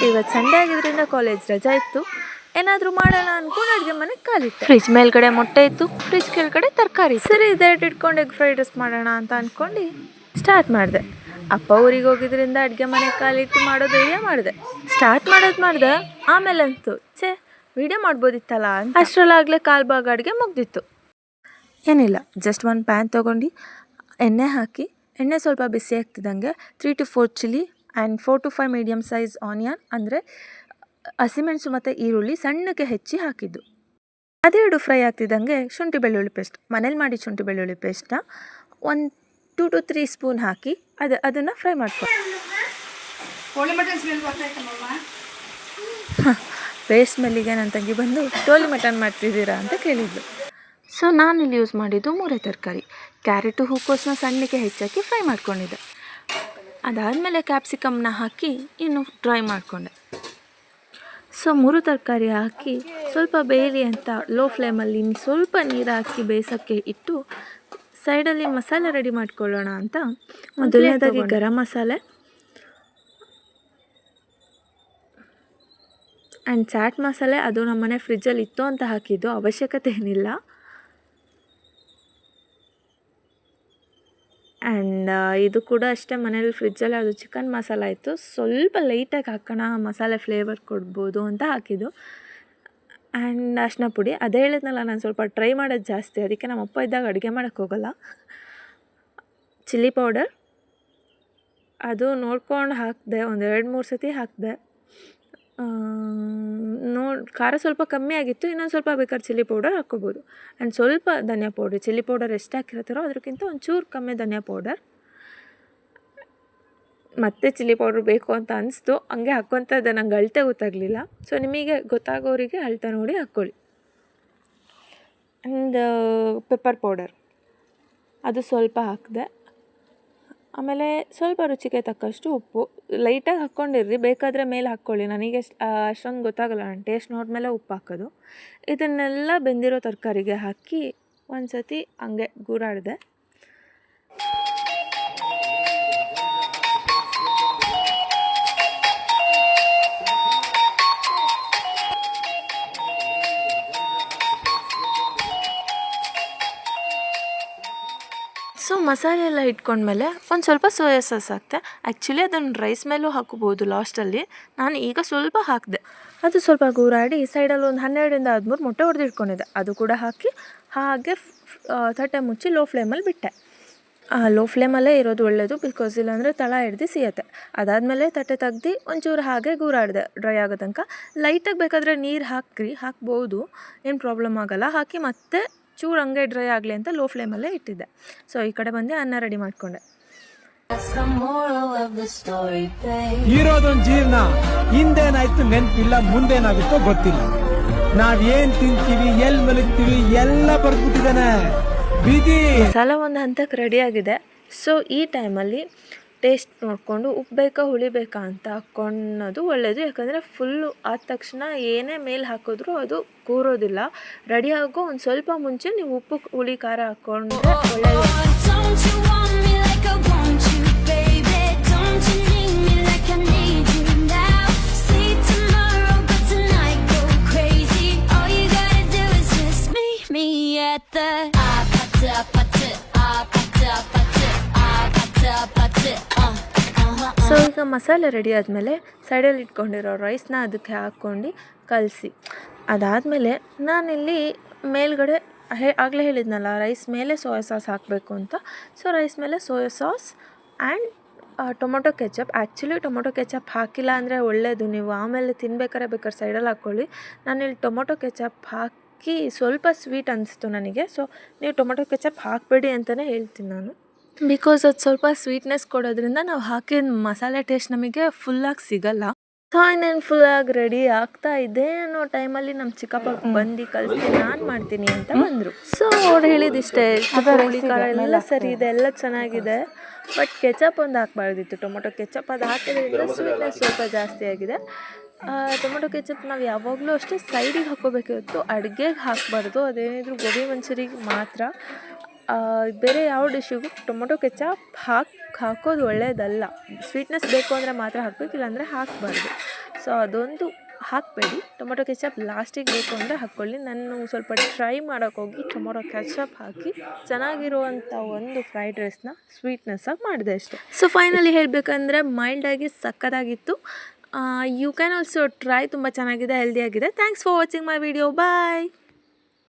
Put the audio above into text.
ಇವತ್ತು ಸಂಡೇ ಆಗಿದ್ದರಿಂದ ಕಾಲೇಜ್ ರಜಾ ಇತ್ತು. ಏನಾದರೂ ಮಾಡೋಣ ಅಂದ್ಕೊಂಡು ಅಡುಗೆ ಮನೆಗೆ ಕಾಲಿಟ್ಟೆ. ಫ್ರಿಜ್ ಮೇಲ್ಗಡೆ ಮೊಟ್ಟೆ ಇತ್ತು, ಫ್ರಿಜ್ ಕೆಳಗಡೆ ತರಕಾರಿ. ಸರಿ ಇದೆರಡು ಇಟ್ಕೊಂಡು ಎಗ್ ಫ್ರೈಡ್ ರೈಸ್ ಮಾಡೋಣ ಅಂತ ಅಂದ್ಕೊಂಡು ಸ್ಟಾರ್ಟ್ ಮಾಡಿದೆ. ಅಪ್ಪ ಊರಿಗೆ ಹೋಗಿದ್ರಿಂದ ಅಡುಗೆ ಮನೆಗೆ ಕಾಲಿಟ್ಟು ಮಾಡೋ ಧೈರ್ಯ ಮಾಡಿದೆ. ಸ್ಟಾರ್ಟ್ ಮಾಡಿದೆ. ಆಮೇಲೆ ಅಂತು ವೀಡಿಯೋ ಮಾಡ್ಬೋದಿತ್ತಲ್ಲ ಅಂತ. ಅಷ್ಟರಲ್ಲಾಗಲೇ ಕಾಲು ಭಾಗ ಅಡುಗೆ ಮುಗ್ದಿತ್ತು. ಏನಿಲ್ಲ, ಜಸ್ಟ್ ಒಂದು ಪ್ಯಾನ್ ತೊಗೊಂಡು ಎಣ್ಣೆ ಹಾಕಿ, ಎಣ್ಣೆ ಸ್ವಲ್ಪ ಬಿಸಿ ಆಗ್ತಿದ್ದಂಗೆ 3 to 4 chilli and 4 to 5 medium size onion ಅಂದರೆ ಹಸಿಮೆಣಸು ಮತ್ತು ಈರುಳ್ಳಿ ಸಣ್ಣಕ್ಕೆ ಹೆಚ್ಚಿ ಹಾಕಿದ್ದು. ಅದೆರಡು ಫ್ರೈ ಆಗ್ತಿದ್ದಂಗೆ ಶುಂಠಿ ಬೆಳ್ಳುಳ್ಳಿ ಪೇಸ್ಟ್, ಮನೇಲಿ ಮಾಡಿ ಶುಂಠಿ ಬೆಳ್ಳುಳ್ಳಿ ಪೇಸ್ಟ್ನ ಒಂದು 2 to 3 ಸ್ಪೂನ್ ಹಾಕಿ ಅದನ್ನು ಫ್ರೈ ಮಾಡ್ಕೊಂಡು ಪೇಸ್ಟ್ ಸ್ಮೆಲ್ಲಿಗೆ ನನ್ನ ತಂಗಿ ಬಂದು ಟೋಲಿ ಮಟನ್ ಮಾಡ್ತಿದ್ದೀರಾ ಅಂತ ಕೇಳಿದ್ಲು. ಸೊ ನಾನಿಲ್ಲಿ ಯೂಸ್ ಮಾಡಿದ್ದು 3 ತರಕಾರಿ. ಕ್ಯಾರೆಟು ಹೂಕೋಸನ್ನ ಸಣ್ಣಕ್ಕೆ ಹೆಚ್ಚಾಕಿ ಫ್ರೈ ಮಾಡ್ಕೊಂಡಿದ್ದೆ. ಅದಾದಮೇಲೆ ಕ್ಯಾಪ್ಸಿಕಮ್ನ ಹಾಕಿ ಇನ್ನು ಡ್ರೈ ಮಾಡಿಕೊಂಡೆ. ಸೊ 3 ತರಕಾರಿ ಹಾಕಿ ಸ್ವಲ್ಪ ಬೇಯಲಿ ಅಂತ ಲೋ ಫ್ಲೇಮಲ್ಲಿ ಸ್ವಲ್ಪ ನೀರು ಹಾಕಿ ಬೇಯಿಸೋಕ್ಕೆ ಇಟ್ಟು ಸೈಡಲ್ಲಿ ಮಸಾಲೆ ರೆಡಿ ಮಾಡ್ಕೊಳ್ಳೋಣ ಅಂತ ಮೊದಲನೇದಾಗಿ ಗರಂ ಮಸಾಲೆ ಆ್ಯಂಡ್ ಚಾಟ್ ಮಸಾಲೆ, ಅದು ನಮ್ಮನೆ ಫ್ರಿಜ್ಜಲ್ಲಿ ಇತ್ತು ಅಂತ ಹಾಕಿದ್ದು, ಅವಶ್ಯಕತೆ ಏನಿಲ್ಲ. ಆ್ಯಂಡ್ ಇದು ಕೂಡ ಅಷ್ಟೇ, ಮನೇಲಿ ಫ್ರಿಜ್ಜಲ್ಲಿ ಅದು ಚಿಕನ್ ಮಸಾಲ ಇತ್ತು, ಸ್ವಲ್ಪ ಲೈಟಾಗಿ ಹಾಕೋಣ ಮಸಾಲೆ ಫ್ಲೇವರ್ ಕೊಡ್ಬೋದು ಅಂತ ಹಾಕಿದ್ದು. ಆ್ಯಂಡ್ ಅರಿಶಿನ ಪುಡಿ, ಅದೇ ಹೇಳಿದ್ನಲ್ಲ ನಾನು ಸ್ವಲ್ಪ ಟ್ರೈ ಮಾಡೋದು ಜಾಸ್ತಿ, ಅದಕ್ಕೆ ನಮ್ಮ ಅಪ್ಪ ಇದ್ದಾಗ ಅಡುಗೆ ಮಾಡೋಕ್ಕೆ ಹೋಗಲ್ಲ. ಚಿಲ್ಲಿ ಪೌಡರ್ ಅದು ನೋಡ್ಕೊಂಡು ಹಾಕಿದೆ, ಒಂದು 2-3 ಸತಿ ಹಾಕಿದೆ. ಖಾರ ಸ್ವಲ್ಪ ಕಮ್ಮಿ ಆಗಿತ್ತು, ಇನ್ನೊಂದು ಸ್ವಲ್ಪ ಬೇಕಾದ್ರೆ ಚಿಲ್ಲಿ ಪೌಡರ್ ಹಾಕ್ಕೋಬೋದು. ಆ್ಯಂಡ್ ಸ್ವಲ್ಪ ಧನಿಯಾ ಪೌಡರ್, ಚಿಲ್ಲಿ ಪೌಡರ್ ಎಷ್ಟು ಹಾಕಿರ್ತಾರೋ ಅದಕ್ಕಿಂತ ಒಂಚೂರು ಕಮ್ಮಿ ಧನಿಯಾ ಪೌಡರ್. ಮತ್ತೆ ಚಿಲ್ಲಿ ಪೌಡ್ರ್ ಬೇಕು ಅಂತ ಅನಿಸ್ತು, ಹಂಗೆ ಹಾಕ್ಕೊತದ್ದೆ, ನಂಗೆ ಅಳತೆ ಗೊತ್ತಾಗಲಿಲ್ಲ. ಸೊ ನಿಮಗೆ ಗೊತ್ತಾಗೋರಿಗೆ ಅಳತೆ ನೋಡಿ ಹಾಕ್ಕೊಳ್ಳಿ. ಆ್ಯಂಡ್ ಪೆಪ್ಪರ್ ಪೌಡರ್ ಅದು ಸ್ವಲ್ಪ ಹಾಕಿದೆ. ಆಮೇಲೆ ಸ್ವಲ್ಪ ರುಚಿಗೆ ತಕ್ಕಷ್ಟು ಉಪ್ಪು ಲೈಟಾಗಿ ಹಾಕ್ಕೊಂಡಿರ್ರಿ, ಬೇಕಾದರೆ ಮೇಲೆ ಹಾಕ್ಕೊಳ್ಳಿ. ನನಗೆ ಅಷ್ಟೊಂದು ಗೊತ್ತಾಗಲ್ಲ, ನಾನು ಟೇಸ್ಟ್ ನೋಡಿದ್ಮೇಲೆ ಉಪ್ಪು ಹಾಕೋದು. ಇದನ್ನೆಲ್ಲ ಬೆಂದಿರೋ ತರಕಾರಿಗೆ ಹಾಕಿ ಒಂದು ಸತಿ ಹಂಗೆ ಗೂರಾಡಿದೆ. ಸೊ ಮಸಾಲೆ ಎಲ್ಲ ಇಟ್ಕೊಂಡ್ಮೇಲೆ ಒಂದು ಸ್ವಲ್ಪ ಸೋಯಾ ಸಾಸ್ ಹಾಕ್ದೆ. ಆ್ಯಕ್ಚುಲಿ ಅದನ್ನು ರೈಸ್ ಮೇಲೂ ಹಾಕೋಬೋದು ಲಾಸ್ಟಲ್ಲಿ, ನಾನು ಈಗ ಸ್ವಲ್ಪ ಹಾಕಿದೆ. ಅದು ಸ್ವಲ್ಪ ಗೂರಾಡಿ ಸೈಡಲ್ಲಿ ಒಂದು 12 to 13 ಮೊಟ್ಟೆ ಹೊಡೆದಿಟ್ಕೊಂಡಿದ್ದೆ, ಅದು ಕೂಡ ಹಾಕಿ ಹಾಗೆ ತಟ್ಟೆ ಮುಚ್ಚಿ ಲೋ ಫ್ಲೇಮಲ್ಲಿ ಬಿಟ್ಟೆ. ಲೋ ಫ್ಲೇಮಲ್ಲೇ ಇರೋದು ಒಳ್ಳೆಯದು, ಬಿಕಾಸ್ ಇಲ್ಲಾಂದರೆ ತಳ ಹಿಡ್ದು ಸಿಗುತ್ತೆ. ಅದಾದಮೇಲೆ ತಟ್ಟೆ ತೆಗ್ದು ಒಂಚೂರು ಹಾಗೆ ಗೂರಾಡಿದೆ ಡ್ರೈ ಆಗೋ ತನಕ. ಲೈಟಾಗಿ ಬೇಕಾದರೆ ನೀರು ಹಾಕ್ಬೋದು, ಏನು ಪ್ರಾಬ್ಲಮ್ ಆಗೋಲ್ಲ. ಹಾಕಿ ಮತ್ತೆ ಚೂರು ಹಂಗೆ ಡ್ರೈ ಆಗಲಿ ಅಂತ ಲೋ ಫ್ಲೇಮಲ್ಲೇ ಇಟ್ಟಿದ್ದೆ. ಸೊ ಈ ಕಡೆ ಬಂದು ಅನ್ನ ರೆಡಿ ಮಾಡಿಕೊಂಡೆ. ಇರೋದೊಂದು ಜೀವನ, ಹಿಂದೇನಾಯ್ತು ನೆನಪಿಲ್ಲ, ಮುಂದೇನಾಗುತ್ತೋ ಗೊತ್ತಿಲ್ಲ. ನಾವೇನ್ ತಿಂತೀವಿ, ಎಲ್ಲಿ ಮಲಗ್ತೀವಿ ಎಲ್ಲ ಬರ್ಬಿಟ್ಟಿದ್ದಾನೆ ಬಿದಿ. ಮಸಾಲ ಒಂದು ಹಂತಕ್ಕೆ ರೆಡಿಯಾಗಿದೆ. ಸೊ ಈ ಟೈಮಲ್ಲಿ ಟೇಸ್ಟ್ ನೋಡಿಕೊಂಡು ಉಪ್ಪು ಬೇಕಾ ಹುಳಿ ಬೇಕಾ ಅಂತ ಹಾಕ್ಕೊಳ್ಳೋದು ಒಳ್ಳೆಯದು. ಯಾಕಂದರೆ ಫುಲ್ಲು ಆದ ತಕ್ಷಣ ಏನೇ ಮೇಲೆ ಹಾಕಿದ್ರೂ ಅದು ಕೂರೋದಿಲ್ಲ. ರೆಡಿ ಆಗೋ ಒಂದು ಸ್ವಲ್ಪ ಮುಂಚೆ ನೀವು ಉಪ್ಪು ಹುಳಿ ಖಾರ ಹಾಕ್ಕೊಂಡ್ರೆ ಒಳ್ಳೆಯದು. ಸೊ ಈಗ ಮಸಾಲೆ ರೆಡಿ ಆದಮೇಲೆ ಸೈಡಲ್ಲಿ ಇಟ್ಕೊಂಡಿರೋ ರೈಸ್ನ ಅದಕ್ಕೆ ಹಾಕ್ಕೊಂಡು ಕಲಸಿ, ಅದಾದಮೇಲೆ ನಾನಿಲ್ಲಿ ಮೇಲ್ಗಡೆ ಆಗಲೇ ಹೇಳಿದ್ನಲ್ಲ ರೈಸ್ ಮೇಲೆ ಸೋಯಾ ಸಾಸ್ ಹಾಕಬೇಕು ಅಂತ. ಸೊ ರೈಸ್ ಮೇಲೆ soya sauce and tomato ketchup. Actually tomato ketchup ಹಾಕಿಲ್ಲ ಅಂದರೆ ಒಳ್ಳೆಯದು, ನೀವು ಆಮೇಲೆ ಬೇಕಾದ್ರೆ ಸೈಡಲ್ಲಿ ಹಾಕ್ಕೊಳ್ಳಿ. ನಾನಿಲ್ಲಿ ಟೊಮೊಟೊ ಕೆಚಪ್ ಹಾಕಿ ಸ್ವಲ್ಪ ಸ್ವೀಟ್ ಅನಿಸ್ತು ನನಗೆ. ಸೊ ನೀವು ಟೊಮೊಟೊ ಕೆಚಪ್ ಹಾಕಬೇಡಿ ಅಂತಲೇ ಹೇಳ್ತೀನಿ ನಾನು, ಬಿಕಾಸ್ ಅದು ಸ್ವಲ್ಪ ಸ್ವೀಟ್ನೆಸ್ ಕೊಡೋದ್ರಿಂದ ನಾವು ಹಾಕಿದ ಮಸಾಲೆ ಟೇಸ್ಟ್ ನಮಗೆ ಫುಲ್ಲಾಗಿ ಸಿಗಲ್ಲ. ಸೊ ಇನ್ನೇನು ಫುಲ್ಲಾಗಿ ರೆಡಿ ಆಗ್ತಾ ಇದೆ ಅನ್ನೋ ಟೈಮಲ್ಲಿ ನಮ್ಮ ಚಿಕ್ಕಪ್ಪ ಬಂದು ಕಲಿಸಿ ನಾನು ಮಾಡ್ತೀನಿ ಅಂತ ಬಂದರು. ಸೊ ಅವ್ರು ಹೇಳಿದಿಷ್ಟೇ, ಹುಳಿ ಖಾರ ಎಲ್ಲ ಸರಿ ಇದೆ, ಎಲ್ಲ ಚೆನ್ನಾಗಿದೆ, ಬಟ್ ಕೆಚಪ್ ಒಂದು ಹಾಕ್ಬಾರ್ದಿತ್ತು, ಟೊಮೊಟೊ ಕೆಚಪ್. ಅದು ಹಾಕಿದ್ರಿಂದ ಸ್ವೀಟ್ನೆಸ್ ಸ್ವಲ್ಪ ಜಾಸ್ತಿ ಆಗಿದೆ. ಟೊಮೊಟೊ ಕೆಚಪ್ ನಾವು ಯಾವಾಗಲೂ ಅಷ್ಟೇ ಸೈಡಿಗೆ ಹಾಕ್ಕೋಬೇಕಿತ್ತು, ಅಡುಗೆಗೆ ಹಾಕಬಾರ್ದು. ಅದೇನಿದ್ರು ಗೋಬಿ ಮಂಚೂರಿಗೆ ಮಾತ್ರ. ಬೇರೆ ಯಾವ ಡಿಶ್ಶಿಗೂ ಟೊಮೊಟೊ ಕೆಚಪ್ ಹಾಕೋದು ಒಳ್ಳೆಯದಲ್ಲ. ಸ್ವೀಟ್ನೆಸ್ ಬೇಕು ಅಂದರೆ ಮಾತ್ರ ಹಾಕಬೇಕು, ಇಲ್ಲಾಂದರೆ ಹಾಕಬಾರ್ದು. ಸೊ ಅದೊಂದು ಹಾಕಬೇಡಿ. ಟೊಮೊಟೊ ಕೆಚಪ್ ಲಾಸ್ಟಿಗೆ ಬೇಕು ಅಂದರೆ ಹಾಕ್ಕೊಳ್ಳಿ. ನಾನು ಸ್ವಲ್ಪ ಟ್ರೈ ಮಾಡೋಕ್ಕೋಗಿ ಟೊಮೊಟೊ ಕೆಚಪ್ ಹಾಕಿ ಚೆನ್ನಾಗಿರುವಂಥ ಒಂದು ಫ್ರೈಡ್ ರೈಸ್ನ ಸ್ವೀಟ್ನೆಸ್ಸಾಗಿ ಮಾಡಿದೆ ಅಷ್ಟೆ. ಸೊ ಫೈನಲಿ ಹೇಳಬೇಕಂದ್ರೆ ಮೈಲ್ಡಾಗಿ ಸಕ್ಕತ್ತಾಗಿತ್ತು. You can also try. ತುಂಬ ಚೆನ್ನಾಗಿದೆ, ಹೆಲ್ದಿಯಾಗಿದೆ. Thanks for watching my video. Bye.